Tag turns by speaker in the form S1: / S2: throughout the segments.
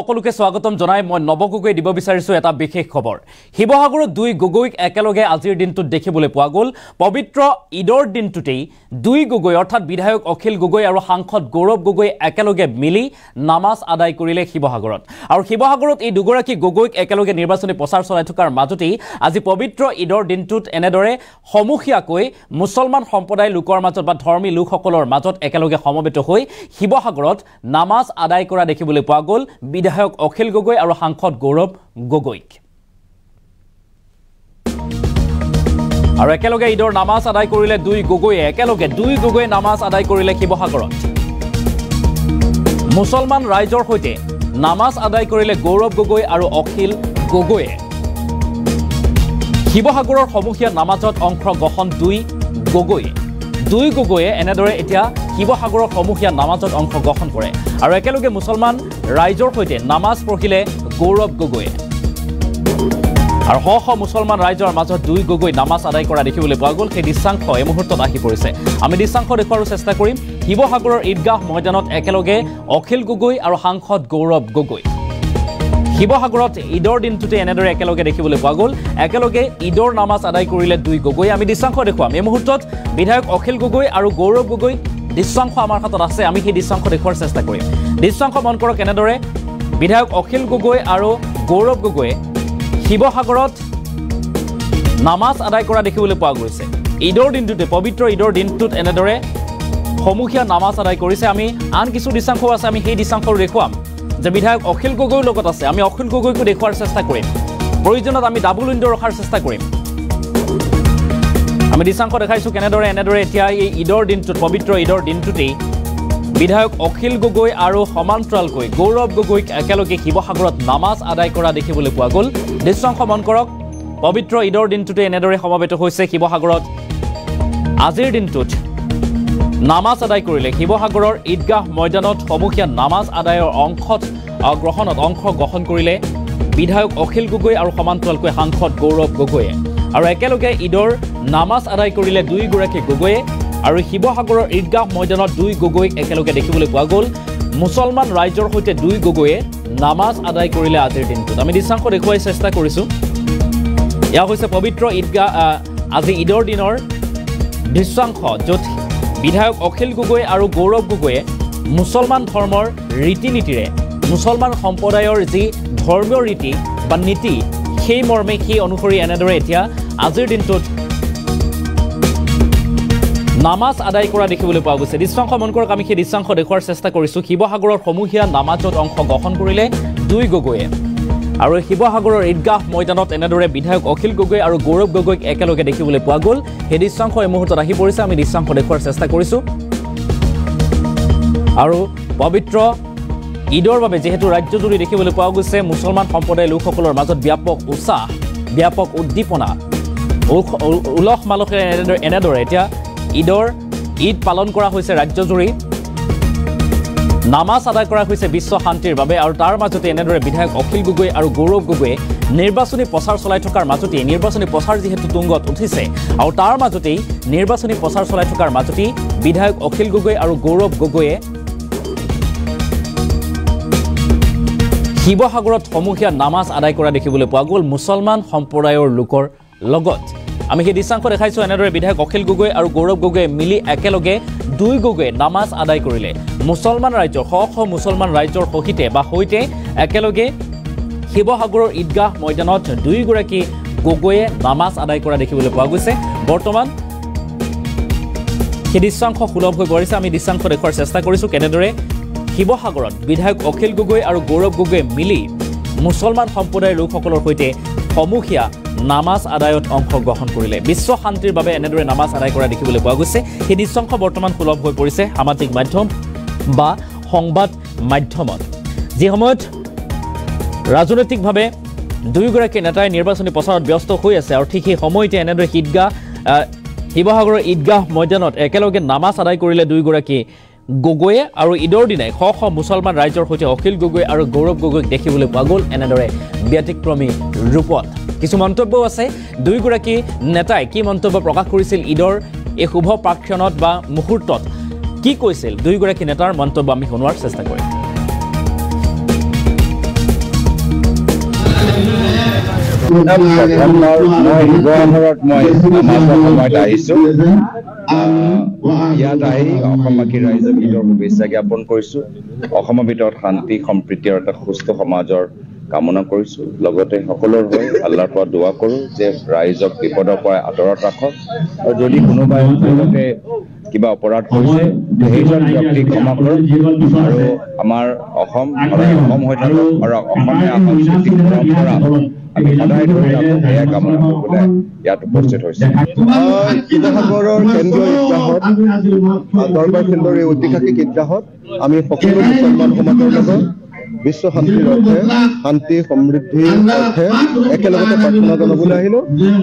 S1: সকলোকে স্বাগতম জনাই মই নবগগৈ দিব বিচাৰিছো এটা বিশেষ খবৰ শিৱসাগৰৰ দুই গগৈক একেলগে আজিৰ দিনটোত দেখিবলৈ পোৱা গ'ল পবিত্ৰ ঈদৰ দিনটোতেই দুই গগৈ অৰ্থাৎ বিধায়ক অখিল গগৈ আৰু সাংসদ গৌৰৱ গগৈ একেলগে মিলি নামাজ আদায় কৰিলে শিৱসাগৰত আৰু শিৱসাগৰত এই দুগৰাকী গগৈক একেলগে নিৰ্বাচনী প্ৰচাৰ চলাই থকাৰ মাজতেই আজি পবিত্ৰ ঈদৰ দিনটোত এনেদৰে সমূহীয়াকৈ মুছলমান সম্প্ৰদায়ৰ লোকৰ মাজত বা ধৰ্মী লোকসকলৰ মাজত একেলগে সমবেত হৈ শিৱসাগৰত নামাজ আদায় কৰা দেখিবলৈ পোৱা গ'ল বিধায়ক অখিল গগৈ আৰু সাংসদ গৌৰৱ গগৈক আৰু একেলগে ঈদৰ নামাজ আদায় কৰিলে দুই গগৈয়ে নামাজ আদায় কৰিলে শিৱসাগৰত মুছলমান ৰাইজৰ সৈতে নামাজ আদায় কৰিলে গৌৰৱ গগৈ আৰু অখিল গগৈয়ে শিৱসাগৰৰ সমূহীয়া নামাজত অংশগ্ৰহণ দুই গগৈয়ে এনেদৰে এতিয়া শিৱসাগৰৰ সমূহীয়া নামাজত অংশগ্ৰহণ কৰে আৰু একেলগে মুছলমান ৰাইজৰ সৈতে নামাজ পঢ়িলে গৌৰৱ গগৈয়ে আৰু শ মুছলমান ৰাইজৰ মাজত দুই গগৈ নামাজ আদায় কৰা দেখিবলৈ পোৱা গ'ল সেই দৃশ্যাংশ এই মুহূৰ্তত আহি পৰিছে আমি দৃশ্যাংশ দেখুৱাৰ চেষ্টা কৰিম শিৱসাগৰৰ ঈদগাহ ময়দানত একেলগে অখিল গগৈ আৰু সাংসদ গৌৰৱ গগৈ শিৱসাগৰত ঈদৰ দিনটোতে এনেদৰে একেলগে দেখিবলৈ পোৱা গ'ল একেলগে ঈদৰ নামাজ আদায় কৰিলে দুই গগৈ আমি দৃশ্যাংশ দেখুৱাম এই মুহূৰ্তত বিধায়ক অখিল গগৈ আৰু গৌৰৱ গগৈ দৃশ্যাংশ আমাৰ হাতত আছে আমি সেই দৃশ্যাংশ দেখুৱাৰ চেষ্টা কৰিম দৃশ্যাংশ মন কৰক এনেদৰে বিধায়ক অখিল গগৈ আৰু গৌৰৱ গগৈয়ে শিৱসাগৰত নামাজ আদায় কৰা দেখিবলৈ পোৱা গৈছে ঈদৰ দিনটোতে পবিত্ৰ ঈদৰ দিনটোত এনেদৰে সমূহীয়া নামাজ আদায় কৰিছে আমি আন কিছু দৃশ্যাংশ আছে আমি সেই দৃশ্যাংশ দেখুৱাম যে বিধায়ক অখিল গগৈৰ লগত আছে আমি অখিল গগৈকো দেখুৱাৰ চেষ্টা কৰিম প্ৰয়োজনত আমি ডাবল উইণ্ড' ৰখাৰ চেষ্টা কৰিম আমি দৃশ্যাংশ দেখাইছোঁ কেনেদৰে এনেদৰে এতিয়া এই ঈদৰ দিনটোত পবিত্ৰ ঈদৰ দিনটোতেই বিধায়ক অখিল গগৈ আৰু সমান্তৰালকৈ গৌৰৱ গগৈক একেলগে শিৱসাগৰত নামাজ আদায় কৰা দেখিবলৈ পোৱা গ'ল দৃশ্যাংশ মন কৰক পবিত্ৰ ঈদৰ দিনটোতে এনেদৰে সমবেত হৈছে শিৱসাগৰত আজিৰ দিনটোত নামাজ আদায় কৰিলে শিৱসাগৰৰ ঈদগাহ ময়দানত সমূহীয়া নামাজ আদায়ৰ অংশগ্ৰহণ কৰিলে বিধায়ক অখিল গগৈ আৰু সমান্তৰালকৈ সাংসদ গৌৰৱ গগৈয়ে আৰু একেলগে ঈদৰ নামাজ আদায় কৰিলে দুইগৰাকী গগৈয়ে আৰু শিৱসাগৰৰ ঈদগাহ ময়দানত দুই গগৈক একেলগে দেখিবলৈ পোৱা গ'ল মুছলমান ৰাইজৰ সৈতে দুই গগৈয়ে নামাজ আদায় কৰিলে আজিৰ দিনটোত আমি দৃশ্যাংশ দেখুৱাই চেষ্টা কৰিছোঁ এয়া হৈছে পবিত্ৰ ঈদগাহ আজি ঈদৰ দিনৰ দৃশ্যাংশ য'ত বিধায়ক অখিল গগৈ আৰু গৌৰৱ গগৈয়ে মুছলমান ধৰ্মৰ ৰীতি নীতিৰে মুছলমান সম্প্ৰদায়ৰ যি ধৰ্মীয় ৰীতি বা নীতি সেই মৰ্মে সেই অনুসৰি এনেদৰে এতিয়া আজিৰ দিনটোত নামাজ আদায় কৰা দেখিবলৈ পোৱা গৈছে দৃশ্যাংশ মন কৰক আমি সেই দৃশ্যাংশ দেখুৱাৰ চেষ্টা কৰিছোঁ শিৱসাগৰৰ সমূহীয়া নামাজত অংশগ্ৰহণ কৰিলে দুই গগৈয়ে আৰু শিৱসাগৰৰ ঈদগাহ ময়দানত এনেদৰে বিধায়ক অখিল গগৈ আৰু গৌৰৱ গগৈক একেলগে দেখিবলৈ পোৱা গ'ল সেই দৃশ্যাংশ এই মুহূৰ্তত আহি পৰিছে আমি দৃশ্যাংশ দেখুৱাৰ চেষ্টা কৰিছোঁ আৰু পবিত্ৰ ঈদৰ বাবে যিহেতু ৰাজ্যজুৰি দেখিবলৈ পোৱা গৈছে মুছলমান সম্প্ৰদায়ৰ লোকসকলৰ মাজত ব্যাপক উৎসাহ ব্যাপক উদ্দীপনা উলহ মালহেৰে এনেদৰে এতিয়া ঈদ পালন কৰা হৈছে ৰাজ্যজুৰি নামাজ আদায় কৰা হৈছে বিশ্ব শান্তিৰ বাবে আৰু তাৰ মাজতে এনেদৰে বিধায়ক অখিল গগৈ আৰু গৌৰৱ গগৈয়ে নিৰ্বাচনী প্ৰচাৰ চলাই থকাৰ মাজতেই নিৰ্বাচনী প্ৰচাৰ যিহেতু তুংগত উঠিছে আৰু তাৰ মাজতেই নিৰ্বাচনী প্ৰচাৰ চলাই থকাৰ মাজতেই বিধায়ক অখিল গগৈ আৰু গৌৰৱ গগৈয়ে শিৱসাগৰত সমূহীয়া নামাজ আদায় কৰা দেখিবলৈ পোৱা গ'ল মুছলমান সম্প্ৰদায়ৰ লোকৰ লগত আমি সেই দৃশ্যাংশ দেখাইছোঁ এনেদৰে বিধায়ক অখিল গগৈ আৰু গৌৰৱ গগৈয়ে মিলি একেলগে দুই গগৈয়ে নামাজ আদায় কৰিলে মুছলমান ৰাইজৰ শ মুছলমান ৰাইজৰ সৈতে একেলগে শিৱসাগৰৰ ঈদগাহ ময়দানত দুইগৰাকী গগৈয়ে নামাজ আদায় কৰা দেখিবলৈ পোৱা গৈছে বৰ্তমান সেই দৃশ্যাংশ সুলভ হৈ পৰিছে আমি দৃশ্যাংশ দেখুৱাৰ চেষ্টা কৰিছোঁ কেনেদৰে শিৱসাগৰত বিধায়ক অখিল গগৈ আৰু গৌৰৱ গগৈয়ে মিলি মুছলমান সম্প্ৰদায়ৰ লোকসকলৰ সৈতে সমূহীয়া নামাজ আদায়ত অংশগ্ৰহণ কৰিলে বিশ্ব শান্তিৰ বাবে এনেদৰে নামাজ আদায় কৰা দেখিবলৈ পোৱা গৈছে সেই দৃশ্যাংশ বৰ্তমান সুলভ হৈ পৰিছে সামাজিক মাধ্যম বা সংবাদ মাধ্যমত যি সময়ত ৰাজনৈতিকভাৱে দুয়োগৰাকী নেতাই নিৰ্বাচনী প্ৰচাৰত ব্যস্ত হৈ আছে আৰু ঠিক সেই সময়তে এনেদৰে শিৱসাগৰৰ ঈদগাহ ময়দানত একেলগে নামাজ আদায় কৰিলে দুয়োগৰাকী গগৈয়ে আৰু ঈদৰ দিনাই শ মুছলমান ৰাইজৰ সৈতে অখিল গগৈ আৰু গৌৰৱ গগৈক দেখিবলৈ পোৱা গ'ল এনেদৰে ব্যতিক্ৰমী ৰূপত কিছু মন্তব্যও আছে দুয়োগৰাকী নেতাই কি মন্তব্য প্ৰকাশ কৰিছিল ঈদৰ এই শুভ প্ৰাক্ষণত বা মুহূৰ্তত কি কৈছিল দুইগৰাকী নেতাৰ মন্তব্য আমি শুনোৱাৰ চেষ্টা কৰিম
S2: প্ৰথমবাৰ মই শিৱসাগৰত মই নামাজৰ সময়ত আহিছোঁ। ইয়াত আহি অসমবাসী ৰাইজক ঈদৰ শুভেচ্ছা জ্ঞাপন কৰিছোঁ। অসমৰ ভিতৰত শান্তি সম্প্ৰীতি আৰু এটা সুস্থ সমাজৰ কামনা কৰিছোঁ। লগতে সকলোৰ হৈ আল্লাহৰ পৰা দোৱা কৰোঁ যে ৰাইজক বিপদৰ পৰা আঁতৰত ৰাখক, আৰু যদি কোনোবাই তেওঁলোকে কিবা অপৰাধ কৰিছে সেইজন ব্যক্তিক ক্ষমা কৰক, আৰু আমাৰ অসম সদায় অসম হৈ থাকক, আৰু অসমীয়া সাংস্কৃতিক পৰম্পৰা আমি সদায় ধৰি ৰাখোঁ, সেয়া কামনা কৰিবলৈ ইয়াত উপস্থিত হৈছে।
S3: শিৱসাগৰৰ কেন্দ্ৰীয় ঈদগাহত দৰবাৰ ফিল্ডৰ এই ঐতিহাসিক ঈদগাহত আমি সকলো মুছলমান সমাজৰ লগত বিশ্ব শান্তিৰ অৰ্থে, শান্তি সমৃদ্ধিৰ অৰ্থে একেলগতে প্ৰাৰ্থনা জনাবলৈ আহিলোঁ।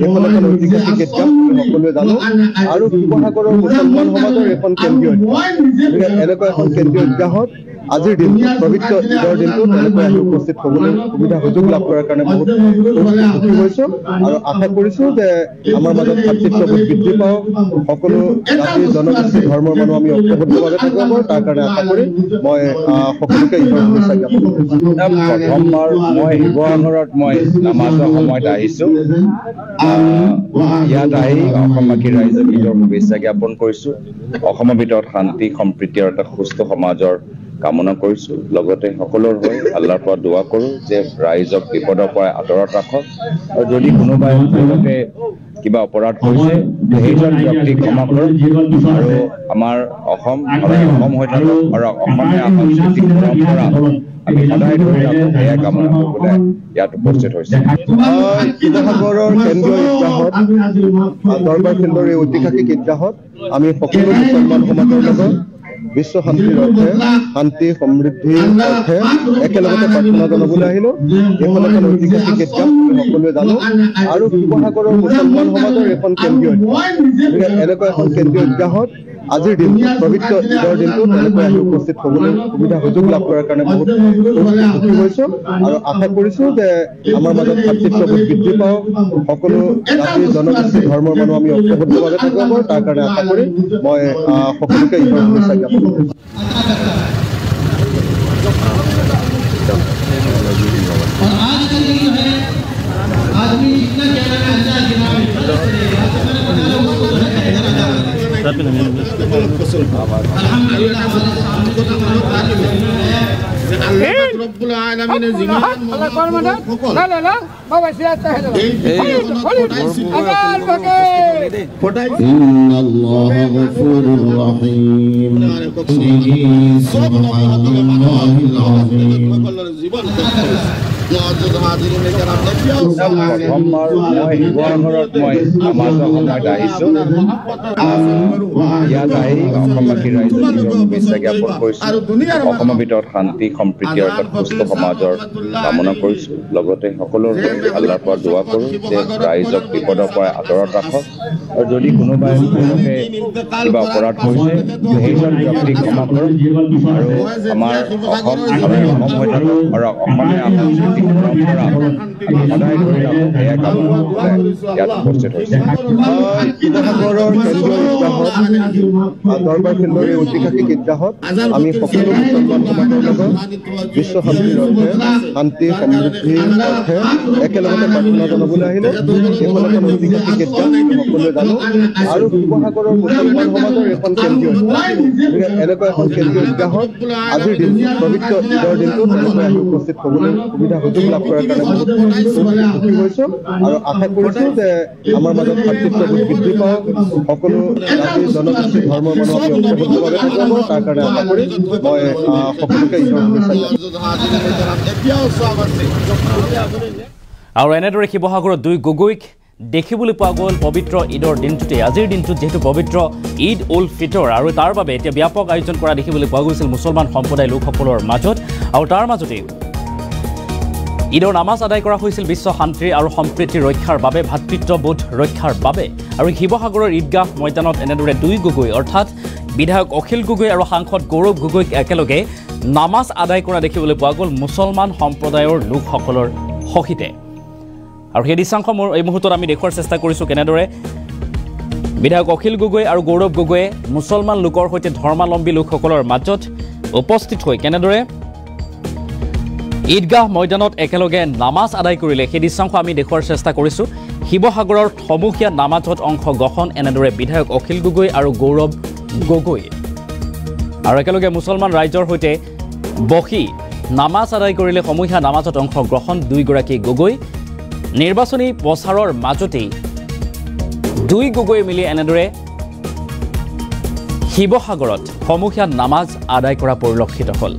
S3: এইখন এখন ঐতিহাসিক ঈদগাহ সকলোৱে জানো, আৰু শিৱসাগৰৰ মুছলমান সমাজৰ এখন কেন্দ্ৰীয় ঈদগাহ। এনেকুৱা এখন কেন্দ্ৰীয় ঈদগাহত আজিৰ দিন পবিত্ৰ ঈদৰ দিনটোত এনেকৈ আহি উপস্থিত হ'বলৈ সুবিধা সুযোগ লাভ কৰাৰ কাৰণে বহুত সুখী হৈছোঁ, আৰু আশা কৰিছোঁ যে আমাৰ মাজত ভাতৃত্ববোধ বৃদ্ধি পাওক, সকলো জাতি জনগোষ্ঠী ধৰ্মৰ মানুহ আমি ঐক্যবদ্ধভাৱে থাকিব পাৰোঁ, তাৰ কাৰণে আশা কৰি মই সকলোকে ঈদৰ শুভেচ্ছা জ্ঞাপন কৰিছোঁ।
S2: প্ৰথমবাৰ মই শিৱসাগৰত মই নামাজৰ সময়ত আহিছোঁ। ইয়াত আহি অসমবাসী ৰাইজক ঈদৰ শুভেচ্ছা জ্ঞাপন কৰিছোঁ। অসমৰ ভিতৰত শান্তি সম্প্ৰীতি আৰু এটা সুস্থ সমাজৰ কামনা কৰিছোঁ। লগতে সকলোৰ হৈ আল্লাহৰ পৰা দোৱা কৰোঁ যে ৰাইজক বিপদৰ পৰা আঁতৰত ৰাখক, আৰু যদি কোনোবাই তেওঁলোকে কিবা অপৰাধ কৰিছে সেইজন ব্যক্তিক ক্ষমা কৰক, আৰু আমাৰ অসম সদায় অসম হৈ থাকক, আৰু অসমীয়া সাংস্কৃতিক পৰম্পৰা আমি সদায় ধৰি ৰাখোঁ, সেয়া কামনা কৰিবলৈ ইয়াত উপস্থিত হৈছে।
S3: শিৱসাগৰৰ কেন্দ্ৰীয় ঈদগাহত দৰবাৰ ফিল্ডৰ এই ঐতিহাসিক ঈদগাহত আমি সকলো মুছলমান সমাজৰ লগত বিশ্ব শান্তিৰ অৰ্থে, শান্তি সমৃদ্ধিৰ অৰ্থে একেলগতে প্ৰাৰ্থনা জনাবলৈ আহিলোঁ। এইখন এখন ঐতিহাসিক ঈদগাহ সকলোৱে জানো, আৰু শিৱসাগৰৰ মুছলমান সমাজৰ এখন কেন্দ্ৰীয় ঈদগাহ। এনেকুৱা এখন কেন্দ্ৰীয় ঈদগাহত আজিৰ দিন পবিত্ৰ ঈদৰ দিনটোত এনেকৈ আহি উপস্থিত হ'বলৈ সুবিধা সুযোগ লাভ কৰাৰ কাৰণে বহুত সুখী হৈছোঁ, আৰু আশা কৰিছোঁ যে আমাৰ মাজত ভাতৃত্ববোধ বৃদ্ধি পাওক, সকলো জাতি জনগোষ্ঠী ধৰ্মৰ মানুহ আমি ঐক্যবদ্ধভাৱে থাকিব পাৰোঁ, তাৰ কাৰণে আশা কৰি মই সকলোকে ঈদৰ শুভেচ্ছা জ্ঞাপন কৰিছোঁ।
S2: প্ৰথমবাৰ মই শিৱসাগৰত মই নামাজৰ সময়ত আহিছোঁ। ইয়াত আহি অসমবাসী ৰাইজক ঈদৰ শুভেচ্ছা জ্ঞাপন কৰিছোঁ। অসমৰ ভিতৰত শান্তি সম্প্ৰীতি আৰু এটা সুস্থ সমাজৰ কামনা কৰিছোঁ। লগতে সকলোৰ হৈ আল্লাহৰ পৰা দোৱা কৰোঁ যে ৰাইজক বিপদৰ পৰা আঁতৰত ৰাখক, আৰু যদি কোনোবাই তেওঁলোকে কিবা অপৰাধ কৰিছে সেইজন ব্যক্তিক ক্ষমা কৰক, আৰু আমাৰ অসম সদায় অসম হৈ থাকক, আৰু অসমীয়া সাংস্কৃতিক পৰম্পৰা আমি সদায় ধৰি ৰাখোঁ, সেয়া কামনা কৰিবলৈ ইয়াত উপস্থিত হৈছে।
S3: শিৱসাগৰৰ কেন্দ্ৰীয় ঈদগাহত দৰবাৰ ফিল্ডৰ এই ঐতিহাসিক ঈদগাহত আমি সকলো মুছলমান সমাজৰ লগত বিশ্ব শান্তিৰ অৰ্থে, শান্তি সমৃদ্ধিৰ অৰ্থে একেলগতে প্ৰাৰ্থনা জনাবলৈ আহিলোঁ। এইখন এখন ঐতিহাসিক ঈদগাহ সকলোৱে জানো, আৰু শিৱসাগৰৰ মুছলমান সমাজৰ এখন কেন্দ্ৰীয় ঈদগাহ। এনেকুৱা এখন কেন্দ্ৰীয় ঈদগাহত আজিৰ দিন পবিত্ৰ ঈদৰ দিনটোত এনেকৈ আহি উপস্থিত হ'বলৈ সুবিধা সুযোগ লাভ কৰাৰ কাৰণে বহুত সুখী হৈছোঁ, আৰু আশা কৰিছোঁ যে আমাৰ মাজত ভাতৃত্ববোধ বৃদ্ধি পাওক, সকলো জাতি জনগোষ্ঠী ধৰ্মৰ মানুহ আমি ঐক্যবদ্ধভাৱে থাকিব পাৰোঁ, তাৰ কাৰণে আশা কৰি মই সকলোকে ঈদৰ শুভেচ্ছা জ্ঞাপন।
S1: আৰু এনেদৰে শিৱসাগৰৰ দুই গগৈক দেখিবলৈ পোৱা গ'ল পবিত্ৰ ঈদৰ দিনটোতে। আজিৰ দিনটোত যিহেতু পবিত্ৰ ঈদ উল ফিতৰ, আৰু তাৰ বাবে এতিয়া ব্যাপক আয়োজন কৰা দেখিবলৈ পোৱা গৈছিল মুছলমান সম্প্ৰদায়ৰ লোকসকলৰ মাজত, আৰু তাৰ মাজতেই ঈদৰ নামাজ আদায় কৰা হৈছিল বিশ্ব শান্তি আৰু সম্প্ৰীতি ৰক্ষাৰ বাবে, ভাতৃত্ববোধ ৰক্ষাৰ বাবে। আৰু শিৱসাগৰৰ ঈদগাহ ময়দানত এনেদৰে দুই গগৈ অৰ্থাৎ বিধায়ক অখিল গগৈ আৰু সাংসদ গৌৰৱ গগৈক একেলগে নামাজ আদায় কৰা দেখিবলৈ পোৱা গ'ল মুছলমান সম্প্ৰদায়ৰ লোকসকলৰ সহিতে। আৰু সেই দৃশ্যাংশ এই মুহূৰ্তত আমি দেখুৱাৰ চেষ্টা কৰিছোঁ কেনেদৰে বিধায়ক অখিল গগৈ আৰু গৌৰৱ গগৈয়ে মুছলমান লোকৰ সৈতে ধৰ্মাৱলম্বী লোকসকলৰ মাজত উপস্থিত হৈ কেনেদৰে ঈদগাহ ময়দানত একেলগে নামাজ আদায় কৰিলে সেই দৃশ্যাংশ আমি দেখুৱাৰ চেষ্টা কৰিছোঁ। শিৱসাগৰৰ সমূহীয়া নামাজত অংশগ্ৰহণ এনেদৰে বিধায়ক অখিল গগৈ আৰু গৌৰৱ গগৈ আৰু একেলগে মুছলমান ৰাইজৰ সৈতে বহি নামাজ আদায় কৰিলে সমূহীয়া নামাজত অংশগ্ৰহণ দুইগৰাকী গগৈ। নিৰ্বাচনী প্ৰচাৰৰ মাজতেই দুই গগৈ মিলি এনেদৰে শিৱসাগৰত সমূহীয়া নামাজ আদায় কৰা পৰিলক্ষিত হ'ল।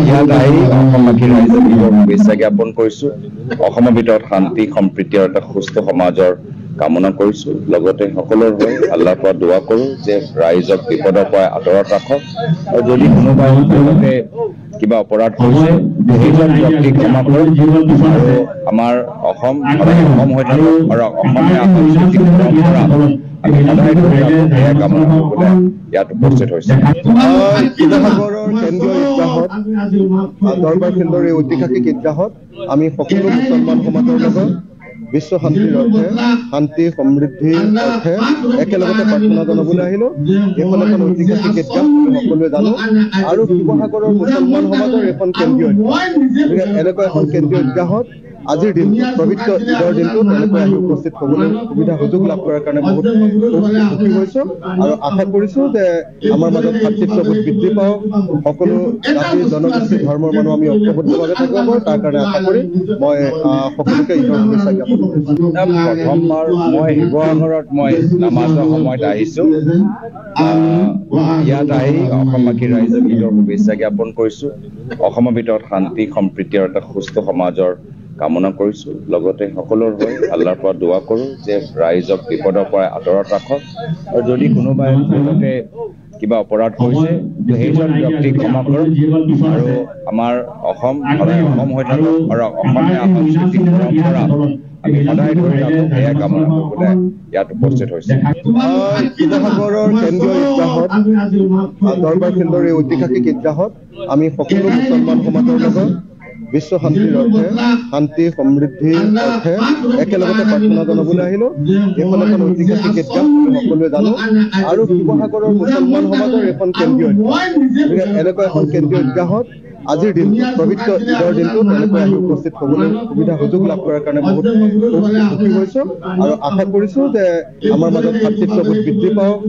S2: ইয়াত আহি অসমবাসী ৰাইজক ঈদৰ শুভেচ্ছা জ্ঞাপন কৰিছোঁ। অসমৰ ভিতৰত শান্তি সম্প্ৰীতি আৰু এটা সুস্থ সমাজৰ কামনা কৰিছোঁ। লগতে সকলোৰ হৈ আল্লাহৰ পৰা দোৱা কৰোঁ যে ৰাইজক বিপদৰ পৰা আঁতৰত ৰাখক আৰু যদি কোনোবাই তেওঁলোকে কিবা অপৰাধ কৰিছে সেইজন ব্যক্তিক ক্ষমা কৰক আৰু আমাৰ অসম সদায় অসম হৈ থাকক আৰু অসমীয়া সাংস্কৃতিক পৰম্পৰা আমি সদায় ধৰি ৰাখোঁ এয়া কামনা কৰিবলৈ ইয়াত উপস্থিত হৈছে।
S3: শিৱসাগৰৰ কেন্দ্ৰীয় ঈদগাহত দৰবাৰ ফিল্ডৰ এই ঐতিহাসিক ঈদগাহত আমি সকলো মুছলমান সমাজৰ লগত বিশ্ব শান্তিৰ অৰ্থে শান্তি সমৃদ্ধিৰ অৰ্থে একেলগতে প্ৰাৰ্থনা জনাবলৈ আহিলোঁ। এইখন এখন ঐতিহাসিক ঈদগাহ আমি সকলোৱে জানো আৰু শিৱসাগৰৰ মুছলমান সমাজৰ এখন কেন্দ্ৰীয় ঈদগাহ। গতিকে এনেকুৱা এখন কেন্দ্ৰীয় ঈদগাহত আজিৰ দিনটো পবিত্ৰ ঈদৰ দিনটোত এনেকৈ আহি উপস্থিত হ'বলৈ সুবিধা সুযোগ লাভ কৰাৰ কাৰণে বহুত সুখী হৈছোঁ আৰু আশা কৰিছোঁ যে আমাৰ মাজত ভাতৃত্ববোধ বৃদ্ধি পাওক, সকলো জাতি জনগোষ্ঠী ধৰ্মৰ মানুহ আমি ঐক্যবদ্ধভাৱে থাকিব পাৰোঁ তাৰ কাৰণে আশা কৰি মই সকলোকে ঈদৰ শুভেচ্ছা জ্ঞাপন কৰিছোঁ।
S2: প্ৰথমবাৰ মই শিৱসাগৰত মই নামাজৰ সময়ত আহিছোঁ। ইয়াত আহি অসমবাসী ৰাইজক ঈদৰ শুভেচ্ছা জ্ঞাপন কৰিছোঁ। অসমৰ ভিতৰত শান্তি সম্প্ৰীতি আৰু এটা সুস্থ সমাজৰ কামনা কৰিছোঁ। লগতে সকলোৰ হৈ আল্লাহৰ পৰা দোৱা কৰোঁ যে ৰাইজক বিপদৰ পৰা আঁতৰত ৰাখক আৰু যদি কোনোবাই তেওঁলোকে কিবা অপৰাধ কৰিছে সেইজন ব্যক্তিক ক্ষমা কৰক আৰু আমাৰ অসম সদায় অসম হৈ থাকক আৰু অসমীয়া সাংস্কৃতিক পৰম্পৰা আমি সদায় ধৰি ৰাখোঁ এয়া কামনা কৰিবলৈ ইয়াত উপস্থিত হৈছে।
S3: শিৱসাগৰৰ কেন্দ্ৰীয় ঈদগাহত দৰবাৰ ফিল্ডৰ এই ঐতিহাসিক ঈদগাহত আমি সকলো মুছলমান সমাজৰ লগত বিশ্ব শান্তিৰ অৰ্থে শান্তি সমৃদ্ধিৰ অৰ্থে একেলগতে প্ৰাৰ্থনা জনাবলৈ আহিলোঁ। এইখন এখন ঐতিহাসিক ঈদগাহ আমি সকলোৱে জানো আৰু শিৱসাগৰৰ মুছলমান সমাজৰ এখন কেন্দ্ৰীয় ঈদগাহ। গতিকে এনেকুৱা এখন কেন্দ্ৰীয় ঈদগাহত আজিৰ দিনটো পবিত্ৰ ঈদৰ দিনটোত এনেকৈ আহি উপস্থিত হ'বলৈ সুবিধা সুযোগ লাভ কৰাৰ কাৰণে বহুত সুখী হৈছোঁ আৰু আশা কৰিছোঁ যে আমাৰ মাজত ভাতৃত্ববোধ বৃদ্ধি পাওক।